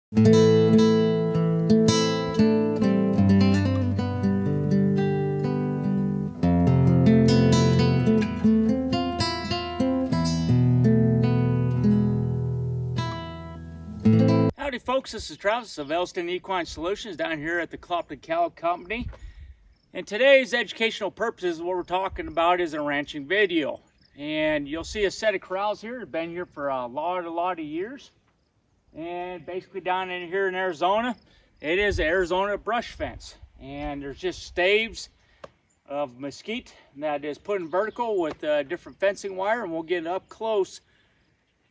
Howdy folks, this is Travis of Livestock Equine Solutions down here at the Clopton Cattle Company. And today's educational purposes, what we're talking about is a ranching video. And you'll see a set of corrals here. It's been here for a lot of years. And basically down in here in Arizona, it is an Arizona brush fence. And there's just staves of mesquite that is put in vertical with different fencing wire, and we'll get an up close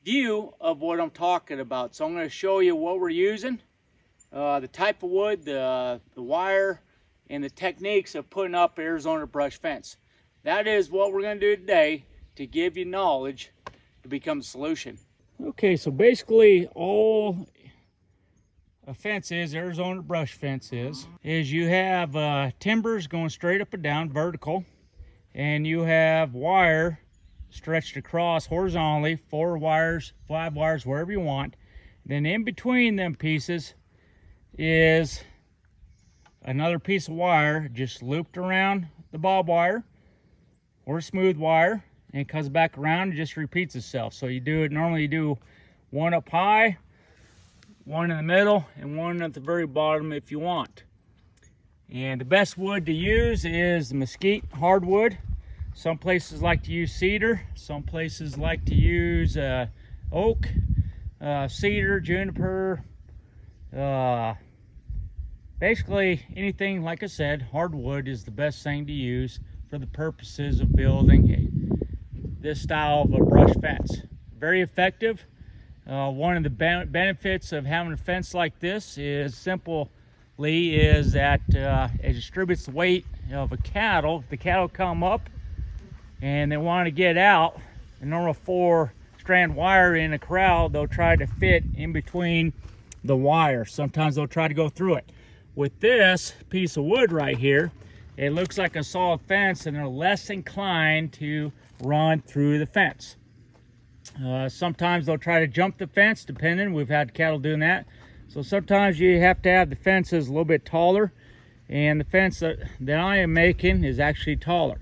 view of what I'm talking about. So I'm going to show you what we're using, the type of wood, the wire, and the techniques of putting up Arizona brush fence. That is what we're going to do today to give you knowledge to become a solution. Okay, so basically all a fence is, Arizona brush fence is you have timbers going straight up and down vertical, and you have wire stretched across horizontally, 4 wires, 5 wires, wherever you want. Then in between them pieces is another piece of wire just looped around the bob wire or smooth wire, and it comes back around and just repeats itself. So you do it, normally you do one up high, one in the middle, and one at the very bottom if you want. And the best wood to use is the mesquite hardwood. Some places like to use cedar, some places like to use oak, cedar, juniper, basically anything. Like I said, hardwood is the best thing to use for the purposes of building this style of a brush fence. Very effective. One of the benefits of having a fence like this is that it distributes the weight of a cattle. If the cattle come up and they want to get out, a normal 4-strand wire in a corral, they'll try to fit in between the wire. Sometimes they'll try to go through it. With this piece of wood right here, it looks like a solid fence, and they're less inclined to run through the fence. Sometimes they'll try to jump the fence, depending. We've had cattle doing that. So sometimes you have to have the fences a little bit taller, and the fence that I am making is actually taller.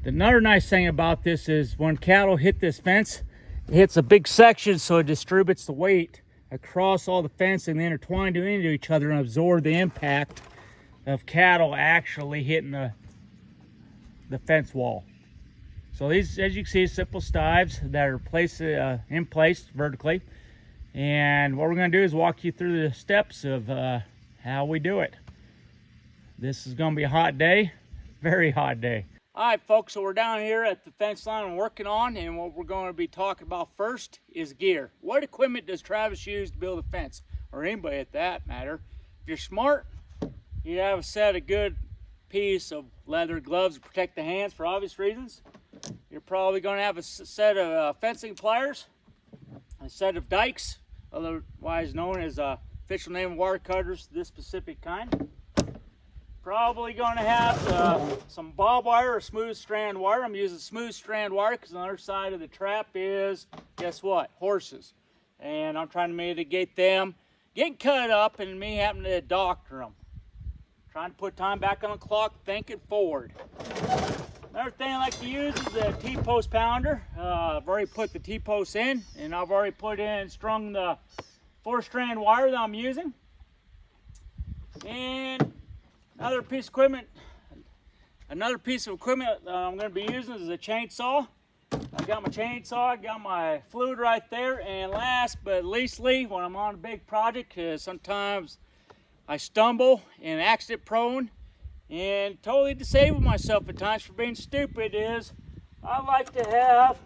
Another nice thing about this is when cattle hit this fence, it hits a big section, so it distributes the weight across all the fence and they intertwine into each other and absorb the impact of cattle actually hitting the fence wall. So these, as you can see, simple stives that are placed in place vertically. And what we're going to do is walk you through the steps of how we do it. This is going to be a hot day, very hot day. All right, folks, so we're down here at the fence line and working on, and what we're going to be talking about first is gear. What equipment does Travis use to build a fence, or anybody at that matter? If you're smart, you have a set of good piece of leather gloves to protect the hands for obvious reasons. You're probably going to have a set of fencing pliers, a set of dikes, otherwise known as official name wire cutters, this specific kind. Probably going to have some bob wire or smooth strand wire. I'm using smooth strand wire because on the other side of the trap is, guess what, horses. And I'm trying to mitigate them getting cut up and me having to doctor them. Trying to put time back on the clock, thinking forward. Another thing I like to use is a T-post pounder. I've already put the T-posts in, and I've already strung the 4-strand wire that I'm using. And another piece of equipment I'm going to be using is a chainsaw. I got my chainsaw, I got my fluid right there, and last but leastly, when I'm on a big project, because sometimes I stumble and accident prone and totally disable myself at times for being stupid, is I like to have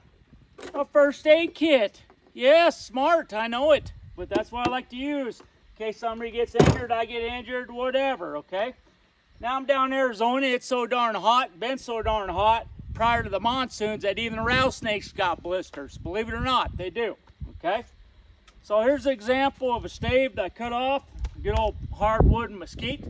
a first aid kit. Yes, smart, I know it, but that's what I like to use in case somebody gets injured, I get injured, whatever, okay? Now I'm down in Arizona, it's so darn hot, been so darn hot prior to the monsoons that even rattlesnakes got blisters. Believe it or not, they do, okay? So here's an example of a stave that I cut off, good old hardwood and mesquite.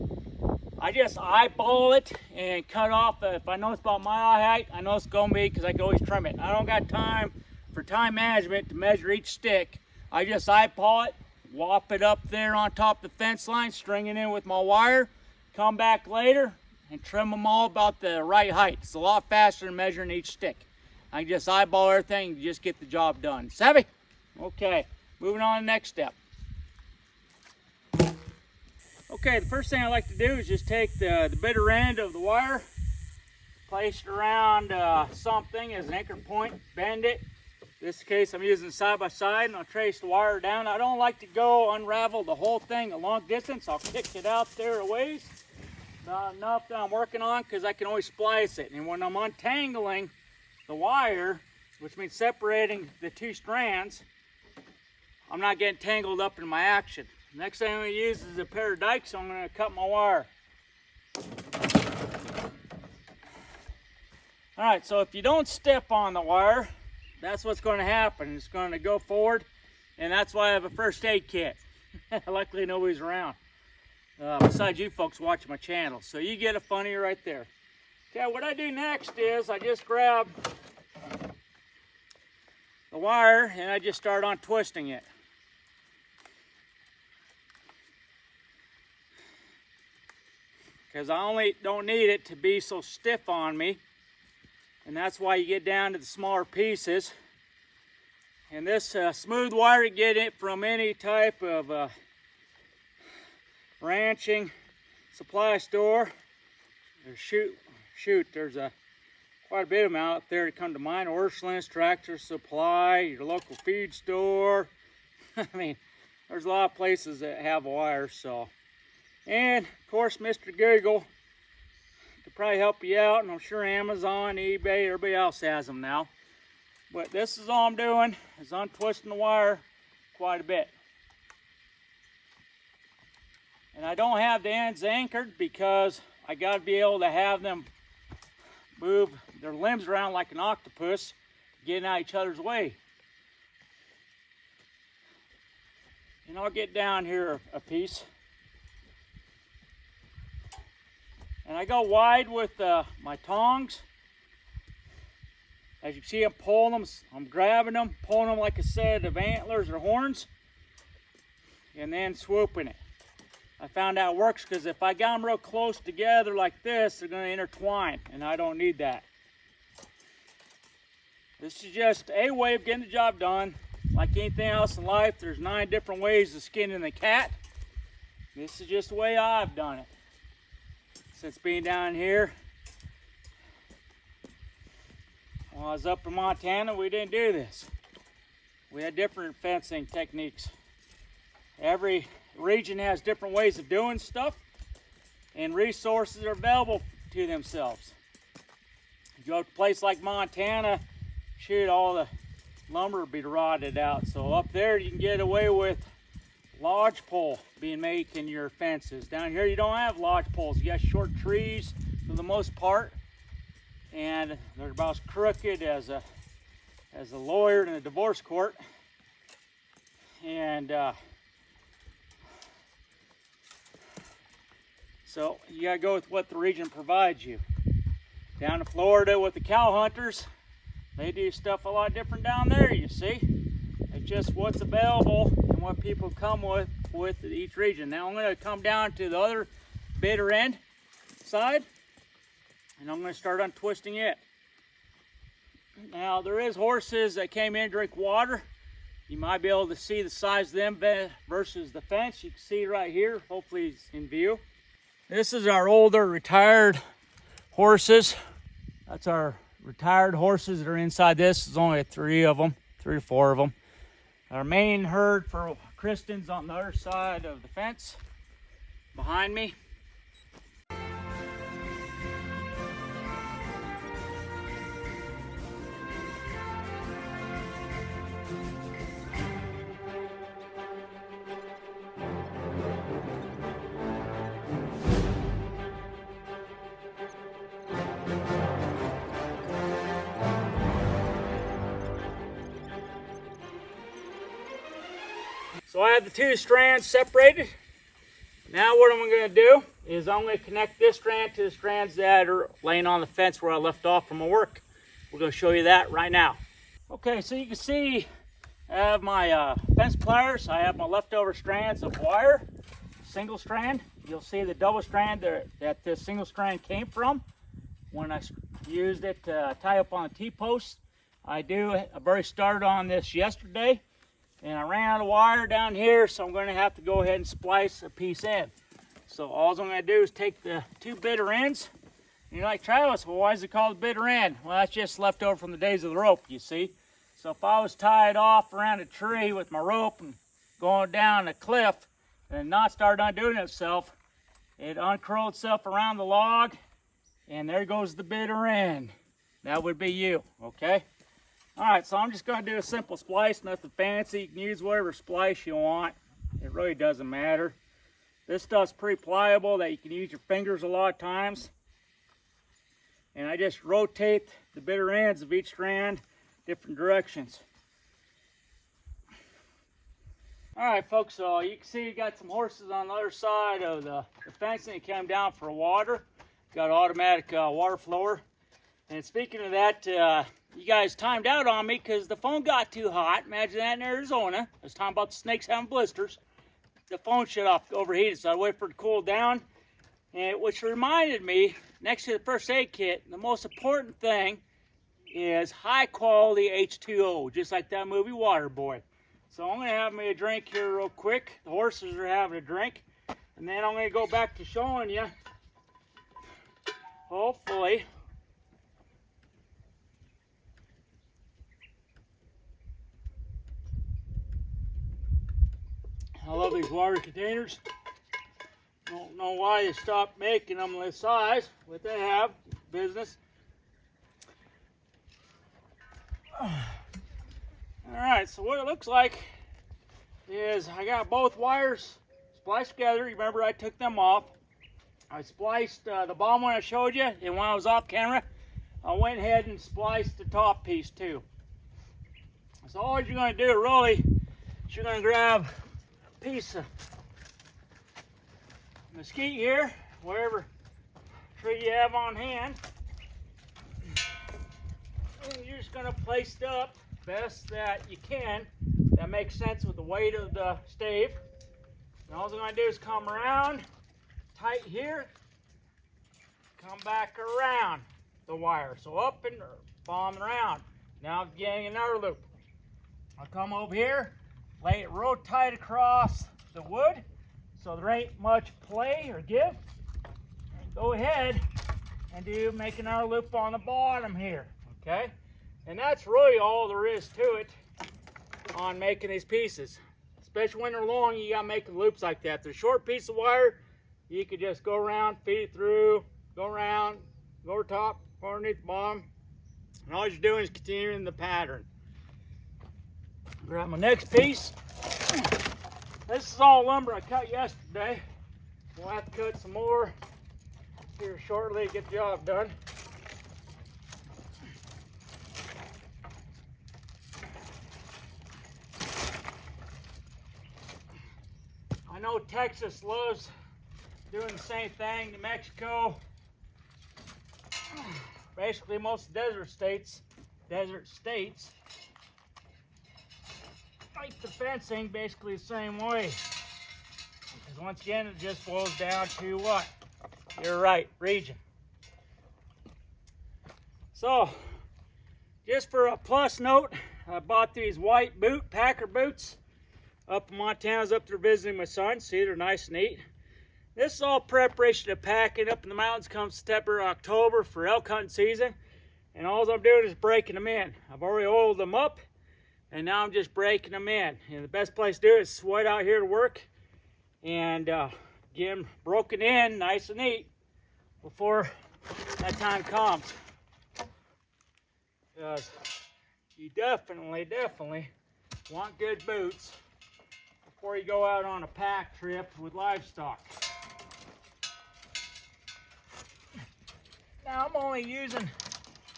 I just eyeball it and cut off. If I know it's about my eye height, I know it's gonna be, because I can always trim it. I don't got time for time management to measure each stick. I just eyeball it, whop it up there on top of the fence line, string it in with my wire, come back later and trim them all about the right height. It's a lot faster than measuring each stick. I can just eyeball everything and just get the job done. Savvy? Okay, moving on to the next step. Okay, the first thing I like to do is just take the bitter end of the wire, place it around something as an anchor point, bend it. In this case, I'm using side by side, and I'll trace the wire down. I don't like to go unravel the whole thing a long distance. I'll kick it out there a ways. Not enough that I'm working on, because I can always splice it. And when I'm untangling the wire, which means separating the two strands, I'm not getting tangled up in my action. Next thing I'm going to use is a pair of dikes. I'm going to cut my wire. Alright, so if you don't step on the wire, that's what's going to happen. It's going to go forward, and that's why I have a first aid kit. Luckily nobody's around, besides you folks watching my channel. So you get a funny right there. Okay, what I do next is I just grab the wire and I just start on twisting it. Because I only don't need it to be so stiff on me. And that's why you get down to the smaller pieces. And this smooth wire, you get it from any type of ranching supply store. There's quite a bit of them out there that come to mind. Orscheln's, Tractor Supply, your local feed store. I mean, there's a lot of places that have wire, so. And of course, Mr. Google could probably help you out, and I'm sure Amazon, eBay, everybody else has them now. But this is all I'm doing, is untwisting the wire quite a bit. And I don't have the ends anchored because I got to be able to have them move their limbs around like an octopus, getting out each other's way. And I'll get down here a piece. And I go wide with my tongs. As you can see, I'm pulling them, I'm grabbing them, pulling them like a set of antlers or horns, and then swooping it. I found out it works because if I got them real close together like this, they're going to intertwine, and I don't need that. This is just a way of getting the job done. Like anything else in life, there's 9 different ways of skinning the cat. This is just the way I've done it. Since being down here, when I was up in Montana, we didn't do this. We had different fencing techniques. Every region has different ways of doing stuff, and resources are available to themselves. If you go to a place like Montana, shoot, all the lumber will be rotted out. So up there you can get away with lodgepole being made in your fences. Down here you don't have lodgepoles. You got short trees for the most part, and they're about as crooked as a lawyer in a divorce court. And so you gotta go with what the region provides you. Down in Florida with the cow hunters, they do stuff a lot different down there, you see. It's just what's available and what people come with each region. Now I'm going to come down to the other bitter end side, and I'm going to start untwisting it. Now there is horses that came in to drink water. You might be able to see the size of them versus the fence. You can see right here, hopefully it's in view. This is our older retired horses. That's our retired horses that are inside this. There's only 3 of them, 3 or 4 of them. Our main herd for Kristen's on the other side of the fence behind me. So I have the 2 strands separated. Now what I'm going to do is I'm going to connect this strand to the strands that are laying on the fence where I left off from my work. We're going to show you that right now. Okay, so you can see I have my fence pliers. I have my leftover strands of wire, single strand. You'll see the double strand there that this single strand came from when I used it to tie up on the T-post. I've already started on this yesterday, and I ran out of wire down here, so I'm going to have to go ahead and splice a piece in. So all I'm going to do is take the two bitter ends. And you're like, Travis, well, why is it called a bitter end? Well, that's just left over from the days of the rope, you see. So if I was tied off around a tree with my rope and going down a cliff, and the knot started undoing itself, it uncurled itself around the log, and there goes the bitter end. That would be you, okay? All right, so I'm just going to do a simple splice, nothing fancy. You can use whatever splice you want. It really doesn't matter. This stuff's pretty pliable that you can use your fingers a lot of times. And I just rotate the bitter ends of each strand different directions. All right, folks, so you can see you got some horses on the other side of the fencing. It came down for water. Got an automatic water flower. And speaking of that, you guys timed out on me because the phone got too hot. Imagine that in Arizona. I was talking about the snakes having blisters. The phone shut off, overheated, so I waited for it to cool down. And which reminded me, next to the first aid kit, the most important thing is high quality H2O, just like that movie Waterboy. So I'm gonna have me a drink here real quick. The horses are having a drink. And then I'm gonna go back to showing you, hopefully, I love these water containers. Don't know why they stopped making them this size, but they have business. Alright, so what it looks like is I got both wires spliced together. Remember, I took them off. I spliced the bottom one I showed you, and when I was off camera, I went ahead and spliced the top piece too. So all you're going to do really is you're going to grab a piece of mesquite here, whatever tree you have on hand, and you're just going to place it up best that you can. That makes sense with the weight of the stave. And all I'm going to do is come around tight here, come back around the wire. So up and palm around. Now I'm getting another loop. I'll come over here, lay it real tight across the wood so there ain't much play or give. And go ahead and make another loop on the bottom here, okay? And that's really all there is to it on making these pieces. Especially when they're long, you gotta make loops like that. If they're a short piece of wire, you could just go around, feed it through, go around, go over top, go underneath the bottom. And all you're doing is continuing the pattern. Grab my next piece. This is all lumber I cut yesterday. We'll have to cut some more here shortly to get the job done. I know Texas loves doing the same thing. New Mexico, basically most desert states like the fencing basically the same way. Because once again, it just boils down to what? You're right, region. So, just for a plus note, I bought these white Packer boots up in Montana. I was up there visiting my son. See, they're nice and neat. This is all preparation to packing up in the mountains come September, October for elk hunting season. And all I'm doing is breaking them in. I've already oiled them up, and now I'm just breaking them in. And the best place to do it is sweat out here to work and get them broken in nice and neat before that time comes. Because you definitely want good boots before you go out on a pack trip with livestock. Now I'm only using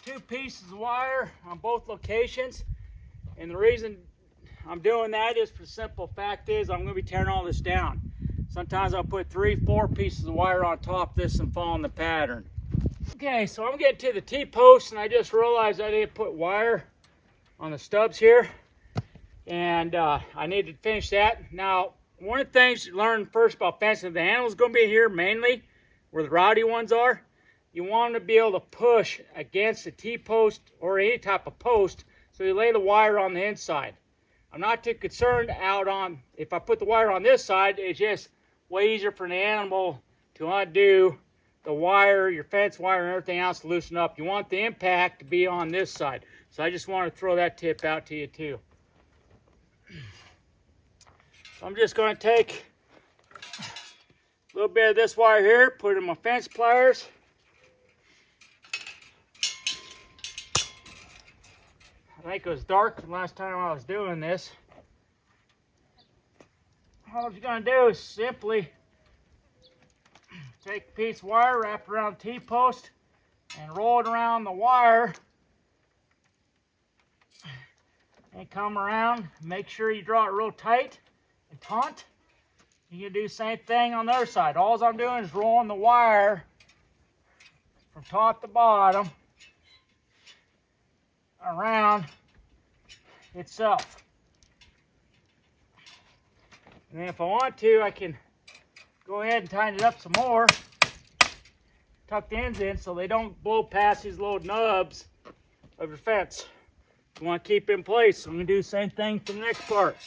2 pieces of wire on both locations, and the reason I'm doing that is for the simple fact is I'm going to be tearing all this down. Sometimes I'll put 3-4 pieces of wire on top of this and follow the pattern. Okay, so I'm getting to the T-post, and I just realized I didn't put wire on the stubs here. and I need to finish that. Now, one of the things you learn first about fencing, the animal's going to be here mainly, where the rowdy ones are. You want them to be able to push against the T-post or any type of post, so you lay the wire on the inside. I'm not too concerned out on, if I put the wire on this side, it's just way easier for the animal to undo the wire, your fence wire, and everything else to loosen up. You want the impact to be on this side. So I just want to throw that tip out to you too. So I'm just going to take a little bit of this wire here, put it in my fence pliers. I think it was dark the last time I was doing this. All you're going to do is simply take a piece of wire, wrap it around the T-post, and roll it around the wire. And come around, make sure you draw it real tight and taut. You can do the same thing on the other side. All I'm doing is rolling the wire from top to bottom around itself. And then if I want to, I can go ahead and tighten it up some more. Tuck the ends in so they don't blow past these little nubs of your fence. You want to keep in place. So I'm going to do the same thing for the next part.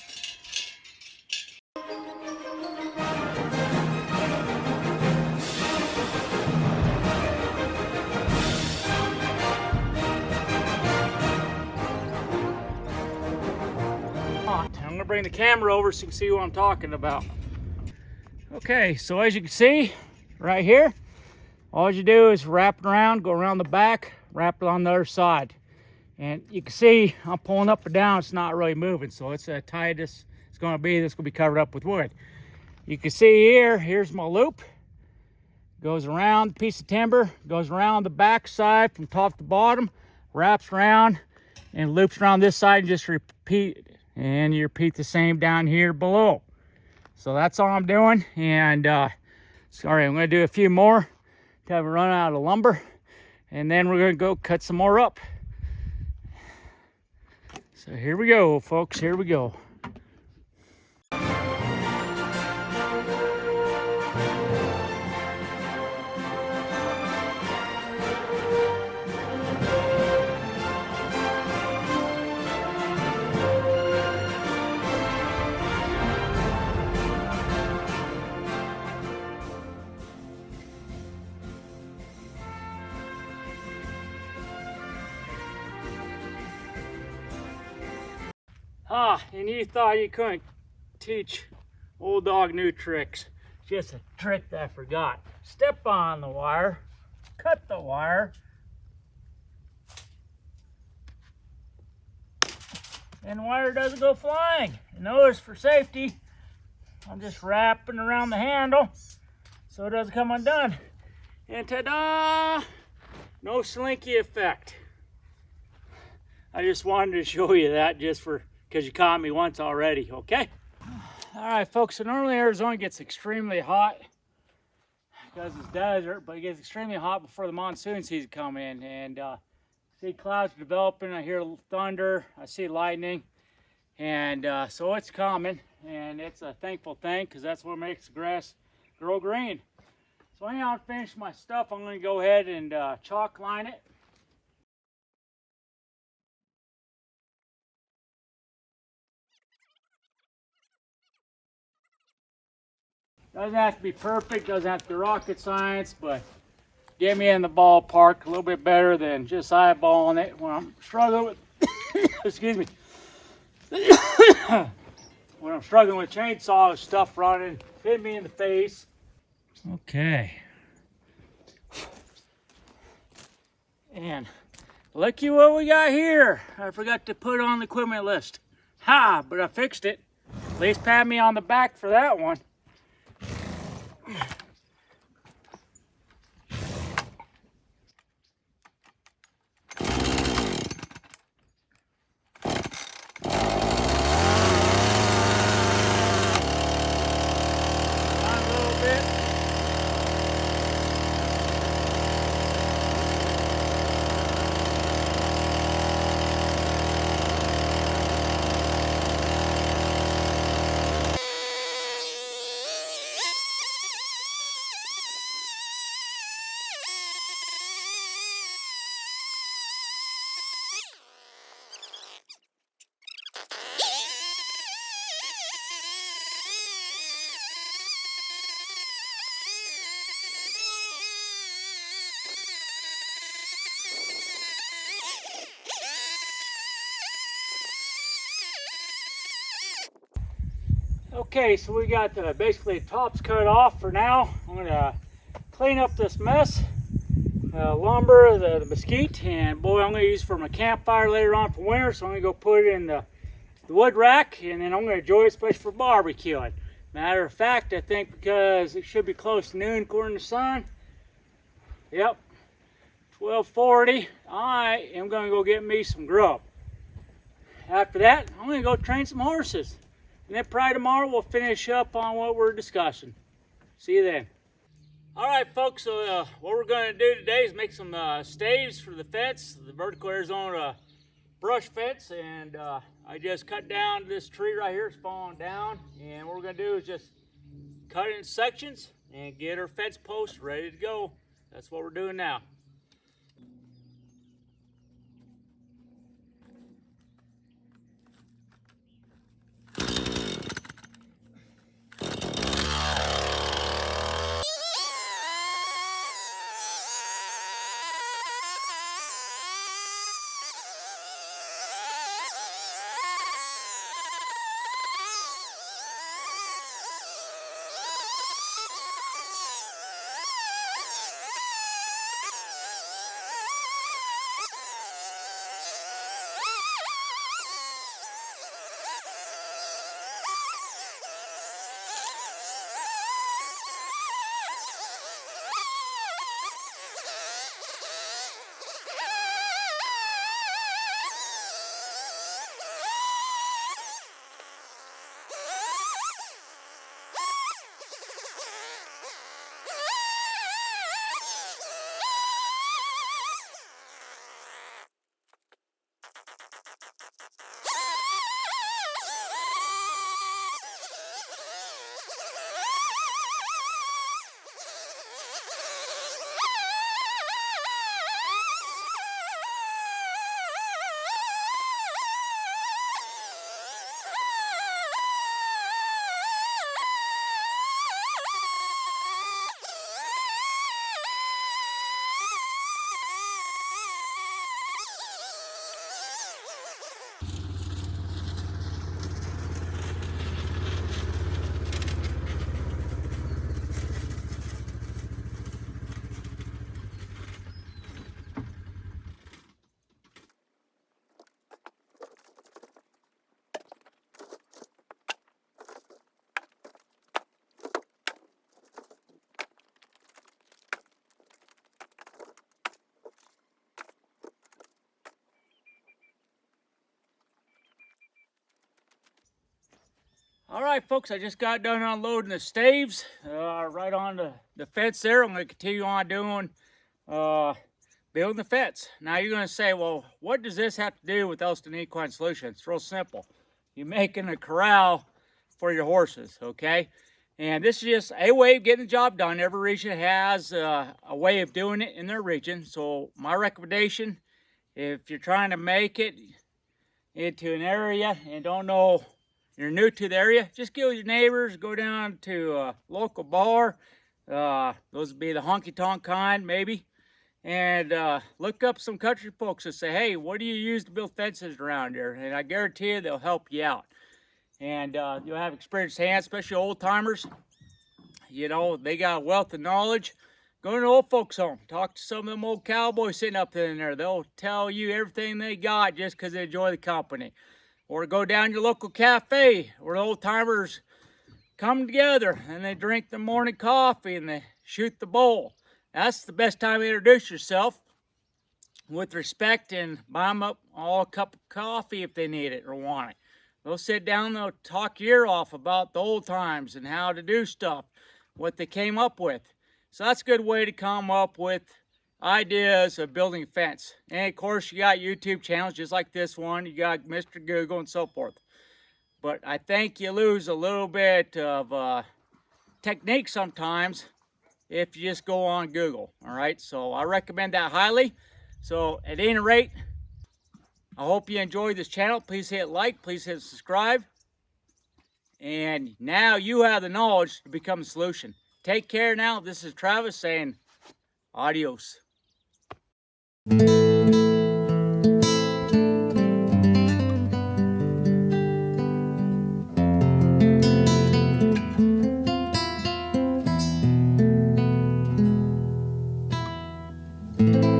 I'm going to bring the camera over so you can see what I'm talking about. Okay, so as you can see right here, all you do is wrap it around, go around the back, wrap it on the other side. And you can see I'm pulling up and down, it's not really moving. So it's as tight as it's going to be. This will be covered up with wood. You can see here, here's my loop. Goes around the piece of timber, goes around the back side from top to bottom, wraps around and loops around this side and just repeat. And you repeat the same down here below. So that's all I'm doing. And sorry, I'm going to do a few more until we run out of lumber. And then we're going to go cut some more up. So here we go, folks. Here we go. And you thought you couldn't teach old dog new tricks. Just a trick that I forgot. Step on the wire, cut the wire, and the wire doesn't go flying. And notice for safety, I'm just wrapping around the handle so it doesn't come undone. And ta-da! No slinky effect. I just wanted to show you that just for because you caught me once already, okay? All right, folks, so normally Arizona gets extremely hot because it's desert, but it gets extremely hot before the monsoon season come in. And see clouds developing, I hear thunder, I see lightning. And so it's coming, and it's a thankful thing because that's what makes the grass grow green. So anyhow, to finish my stuff, I'm going to go ahead and chalk line it. Doesn't have to be perfect, doesn't have to be rocket science, but get me in the ballpark a little bit better than just eyeballing it when I'm struggling with, excuse me, when I'm struggling with chainsaw stuff running, hit me in the face. Okay. And looky what we got here. I forgot to put it on the equipment list. Ha, but I fixed it. At least pat me on the back for that one. Okay, so we got basically the tops cut off for now. I'm gonna clean up this mess. Lumber, the mesquite, and boy, I'm gonna use for my campfire later on for winter, so I'm gonna go put it in the wood rack, and then I'm gonna enjoy it, especially for barbecuing. Matter of fact, I think because it should be close to noon according to the sun. Yep, 12:40. I am gonna go get me some grub. After that, I'm gonna go train some horses. And then probably tomorrow we'll finish up on what we're discussing. See you then. All right, folks, so what we're going to do today is make some staves for the fence, the vertical Arizona brush fence, and I just cut down this tree right here. It's falling down, and what we're going to do is just cut it in sections and get our fence posts ready to go. That's what we're doing now. All right, folks, I just got done unloading the staves right on the fence there. I'm going to continue on doing building the fence. Now you're going to say, well, what does this have to do with Elston Equine Solutions? It's real simple. You're making a corral for your horses, okay? And this is just a way of getting the job done. Every region has a way of doing it in their region. So my recommendation, if you're trying to make it into an area and don't know, you're new to the area, just get with your neighbors, go down to a local bar. Those would be the honky-tonk kind, maybe. And look up some country folks and say, hey, what do you use to build fences around here? And I guarantee you they'll help you out. And you'll have experienced hands, especially old timers. You know, they got a wealth of knowledge. Go to an old folks home. Talk to some of them old cowboys sitting up in there. They'll tell you everything they got just because they enjoy the company. Or go down to your local cafe where the old timers come together and they drink the morning coffee and they shoot the bowl. That's the best time to introduce yourself with respect and buy them up all a cup of coffee if they need it or want it. They'll sit down, they'll talk your ear off about the old times and how to do stuff, what they came up with. So that's a good way to come up with ideas of building a fence. And of course you got YouTube channels just like this one, you got Mr. Google and so forth. But I think you lose a little bit of technique sometimes if you just go on Google. All right, so I recommend that highly. So at any rate, I hope you enjoyed this channel. Please hit like, please hit subscribe. And now you have the knowledge to become a solution. Take care now. This is Travis saying adios. you.